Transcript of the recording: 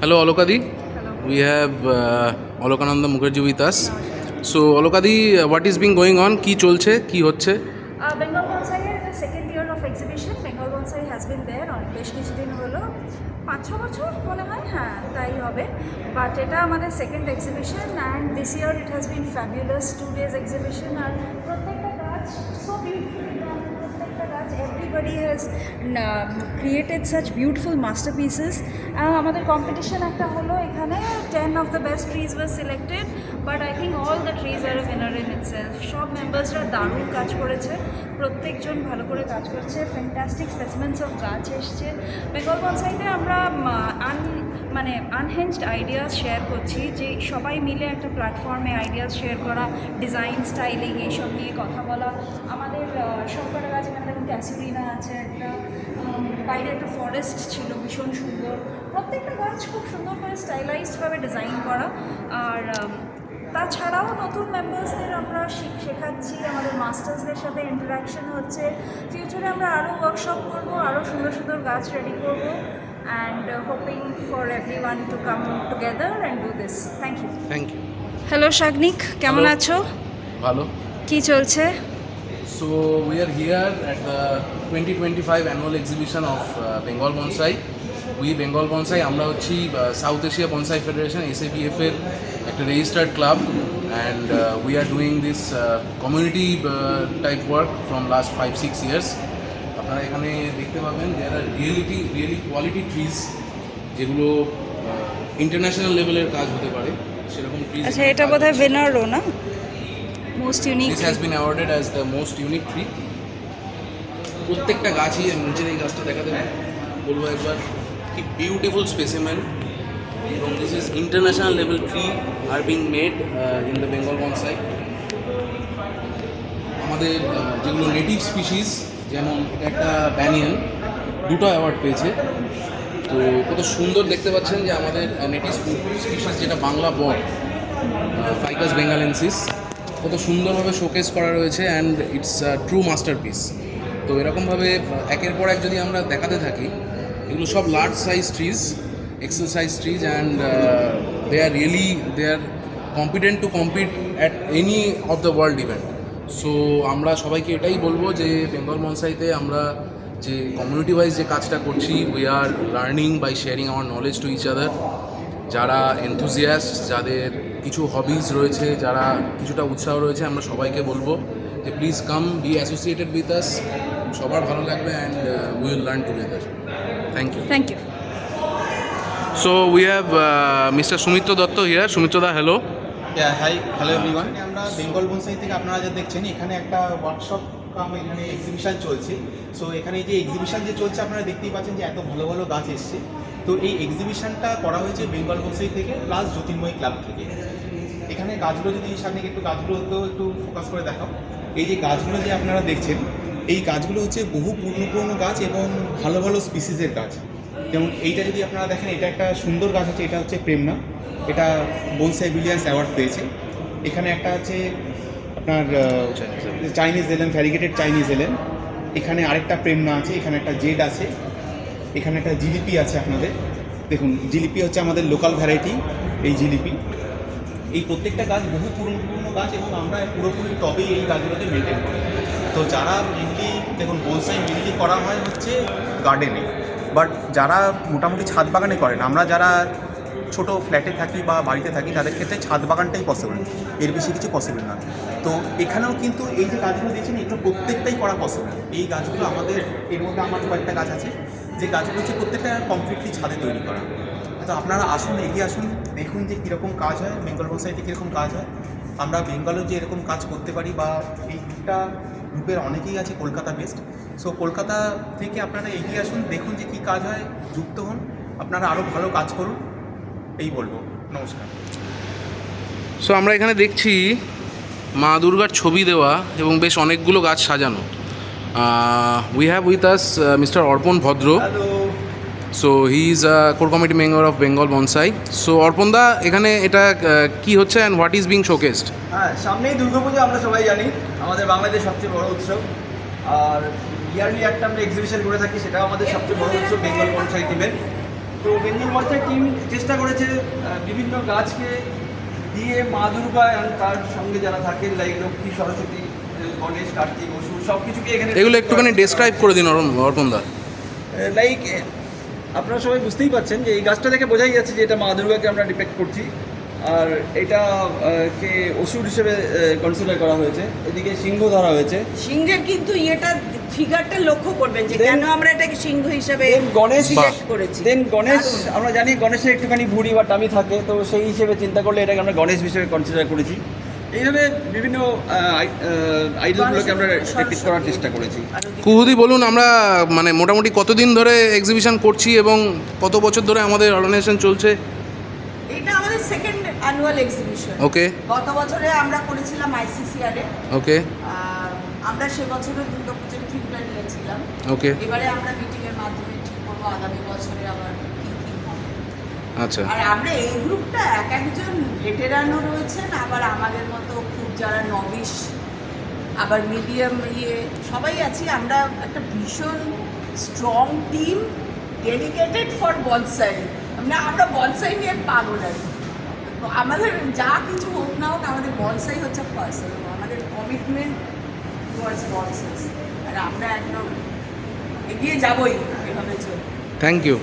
Hello, Alokadi. Hello. We have Alokananda Mukherjee with us. So, Alokadi, what is being going on? কি চলছে, কি হচ্ছে? Bengal Bonsai এর second year of exhibition Bengal bonsai has been there বেশ কিছুদিন হলো 5-6 বছর মনে হয়, হ্যাঁ তাই হবে। বাট এটা আমাদের second exhibition and this year it has been fabulous 2 days exhibition. আর প্রত্যেকটা গাছ সো বিউটিফুলি ডান, প্রত্যেকটা গাছ everybody has created such beautiful masterpieces. আমাদের কম্পিটিশন একটা হলো এখানে 10 of the best trees were selected, but I think all the trees are a winner in itself. সব মেম্বার্সরা দারুণ কাজ করেছে, প্রত্যেকজন ভালো করে কাজ করছে, ফ্যান্টাস্টিক স্পেসিমেন্টস অফ গাছ এসছে। বেঙ্গল বনসাইতে আমরা আনহেঞ্জড আইডিয়াস শেয়ার করছি, যে সবাই মিলে একটা প্ল্যাটফর্মে আইডিয়াস শেয়ার করা, ডিজাইন স্টাইলিং এইসব নিয়ে কথা বলা। আমাদের সবকটা গাছ এখানে দেখুন, ক্যাসুরিনা আছে একটা, বাইরে একটা ফরেস্ট ছিল ভীষণ সুন্দর। প্রত্যেকটা গাছ খুব সুন্দর করে স্টাইলাইজডভাবে ডিজাইন করা। আর তাছাড়াও নতুন মেম্বার্সদের আমরা শেখাচ্ছি, আমাদের মাস্টার্সদের সাথে ইন্টারাকশন হচ্ছে। ফিউচারে আমরা আরও ওয়ার্কশপ করব, আরও সুন্দর সুন্দর গাছ রেডি করব, and hoping for everyone to come together and do this. Thank you. Thank you. Hello Shagnik, কেমন Hello. আছো? ভালো। কি চলছে? So, we are here at the 2025 annual exhibition of Bengal Bonsai. We Bengal Bonsai, আমরা হচ্ছি south Asia bonsai federation SABF এর একটা registered club, and we are doing this community type work from last 5-6 years. আপনারা এখানে দেখতে পাবেন যারা really quality trees, যেগুলো ইন্টারন্যাশনাল লেভেলের কাজ হতে পারে সেরকম ট্রিজ। আচ্ছা, এটা বোধহয় উইনারও না, most unique. This has been awarded as the most unique tree. প্রত্যেকটা গাছই, নিচের এই গাছটা দেখা দেবে, বলবো একবার, কি বিউটিফুল স্পেসিমেন, এবং this is international level tree are being made in the Bengal bonsai. আমাদের যেগুলো নেটিভ স্পিসিস, যেমন এটা একটা ব্যানিয়ান, দুটো অ্যাওয়ার্ড পেয়েছে। তো কত সুন্দর দেখতে পাচ্ছেন যে আমাদের নেটিভ স্পিসিস যেটা বাংলা বক, ফাইকাস বেঙ্গালেন্সিস, কত সুন্দরভাবে শোকেস করা রয়েছে, অ্যান্ড ইটস ট্রু মাস্টারপিস। তো এরকমভাবে একের পর এক যদি আমরা দেখাতে থাকি, এগুলো সব large size trees, XL size trees, and they are competent to compete at any of the world event. So আমরা সবাইকে এটাই বলবো যে বেঙ্গল বনসাইতে আমরা যে কমিউনিটি ওয়াইজ যে কাজটা করছি, we are learning by sharing our knowledge to each other. যারা এনথুজিয়াস্ট, যাদের কিছু হবিজ রয়েছে, যারা কিছুটা উৎসাহ রয়েছে, আমরা সবাইকে বলবো যে please come be associated with us. সবার ভালো লাগবে, and we will learn together. Thank you. Thank you. So we have mister Sumitra Dutta here. Sumitra da, hello. Hello everyone. আমরা বেঙ্গল বনসাই থেকে আপনারা যা দেখছেন, এখানে একটা ওয়ার্কশপ কাম এখানে এক্সিবিশন চলছে। সো এখানে যে এক্সিবিশন যে চলছে, আপনারা দেখতেই পাচ্ছেন যে এত ভালো ভালো গাছ এসছে। তো এই এক্সিবিশনটা করা হয়েছে বেঙ্গল বনসাই থেকে প্লাস জ্যোতির্ময় ক্লাব থেকে। এখানে গাছগুলো যদি সামনে একটু গাছগুলো তো একটু ফোকাস করে দেখাও। এই যে গাছগুলো যে আপনারা দেখছেন, এই গাছগুলো হচ্ছে বহু পুরনো গাছ এবং ভালো ভালো স্পিসিসের গাছ। যেমন এইটা যদি আপনারা দেখেন, এটা একটা সুন্দর গাছ আছে, এটা হচ্ছে প্রেমনা, এটা বনসাই ব্রিলিয়ান্স অ্যাওয়ার্ড পেয়েছে। এখানে একটা আছে আপনার চাইনিজ এলেন, ভ্যারিগেটেড চাইনিজ এলেন। এখানে আরেকটা প্রেমনা আছে, এখানে একটা জেড আছে, এখানে একটা জিলিপি আছে। আপনাদের দেখুন, জিলিপি হচ্ছে আমাদের লোকাল ভ্যারাইটি, এই জিলিপি। এই প্রত্যেকটা গাছ বহু পুরনো গাছ, এবং আমরা পুরোপুরি টবেই এই গাছগুলোকে মেনটেন করি। তো যারা মেনলি দেখুন, বনসাই মেনলি করা হয় হচ্ছে গার্ডেনে, বাট যারা মোটামুটি ছাদ বাগানে করেন, আমরা যারা ছোটো ফ্ল্যাটে থাকি বা বাড়িতে থাকি, তাদের ক্ষেত্রে ছাদ বাগানটাই পসিবল, এর বেশি কিছু পসিবল না। তো এখানেও কিন্তু এই যে গাছগুলো দেখছেন, এগুলো প্রত্যেকটাই করা পসিবল। এই গাছগুলো আমাদের, এর মধ্যে আমার কয়েকটা গাছ আছে, যে গাছগুলো হচ্ছে প্রত্যেকটা কমপ্লিটলি ছাদে তৈরি করা। তো আপনারা আসুন, এগিয়ে আসুন, দেখুন যে কীরকম কাজ হয়, বেঙ্গল বনসাইতে কীরকম কাজ হয়। আমরা বেঙ্গলেও যে এরকম কাজ করতে পারি, বা এই গ্রুপের অনেকেই আছে কলকাতা বেস্ট। সো কলকাতা থেকে আপনারা এগিয়ে আসুন, দেখুন যে কী কাজ হয়, যুক্ত হন, আপনারা আরও ভালো কাজ করুন, এই বলবো। নমস্কার। সো আমরা এখানে দেখছি মা দুর্গার ছবি দেওয়া এবং বেশ অনেকগুলো গাছ সাজানো। We have with us mister অর্পণ ভদ্র। So he is core committee member of Bengal bonsai. So অর্পণ দা, এখানে এটা কি হচ্ছে অ্যান্ড হোয়াট ইজ বিং শোকেসড? হ্যাঁ, সামনেই দুর্গাপুজো, আমরা সবাই জানি আমাদের বাংলাদেশের সবচেয়ে বড় উৎসব। আর ইয়ারলি একটা আমরা এক্সিবিশন করে থাকি, সেটাও আমাদের সবচেয়ে বড় উৎসব বেঙ্গল বনসাই টিমের। তো বেঙ্গল বনসাই টিম চেষ্টা করেছে বিভিন্ন গাছকে দিয়ে মা দুর্গা and তার সঙ্গে যারা থাকে লাইক লক্ষ্মী, সরস্বতী, গণেশ, কার্তিক, অসুর সব কিছুকে এখানে এগুলো একটুখানি ডেসক্রাইব করে দিন অর্পণদা। লাইক আপনারা সবাই বুঝতেই পারছেন যে এই গাছটা দেখে বোঝাই যাচ্ছে যে এটা মা দুর্গাকে আমরা ডিপেক্ট করছি, আর এটা কে অসুর হিসেবে কনসিডার করা হয়েছে, এদিকে সিংহ ধরা হয়েছে। সিংহের কিন্তু ইয়েটা ফিগারটা লক্ষ্য করবেন যে Then- কেন আমরা এটাকে সিংহ হিসেবে দেন গণেশ সিলেক্ট করেছি। দেন গণেশ দারুণ। আমরা জানি গণেশের একটুখানি ভুঁড়ি বা টামি থাকে, তো সেই হিসেবে চিন্তা করলে এটাকে আমরা গণেশ হিসেবে কনসিডার করেছি। এইভাবে বিভিন্ন আইডলগুলোকে আমরা ডিপিক্ট করার চেষ্টা করেছি। কুহুদি বলুন, আমরা মানে মোটামুটি কতদিন ধরে এক্সিবিশন করছি এবং কত বছর ধরে আমাদের অর্গানাইজেশন চলছে? এটা আমাদের সেকেন্ড অ্যানুয়াল এক্সিবিশন। ওকে গত বছরে আমরা করেছিলাম আইসিসিআর এ। ওকে আমরা সে বছরে দুর্গাপুজোর থিমটা নিয়েছিলাম। ওকে এবারে আমরা মিটিং এর মাধ্যমে ঠিক করবো আগামী বছরে আবার কি কি হবে। আচ্ছা আর আমরা এই গ্রুপটা এক একজন ভেটেরানও রয়েছেন, আবার আমাদের মতো খুব যারা নভিশ, আবার মিডিয়াম সবাই আছি। আমরা একটা ভীষণ strong team dedicated for bonsai. আমরা বনসাই নিয়ে পাগল আর কি। তো আমাদের যা কিছু হোক না হোক আমাদের বনসাই হচ্ছে ফার্স্ট, আমাদের কমিটমেন্ট টুয়ার্ডস বনসাই, আর আমরা একদম এগিয়ে যাবই এভাবে চল। Thank you.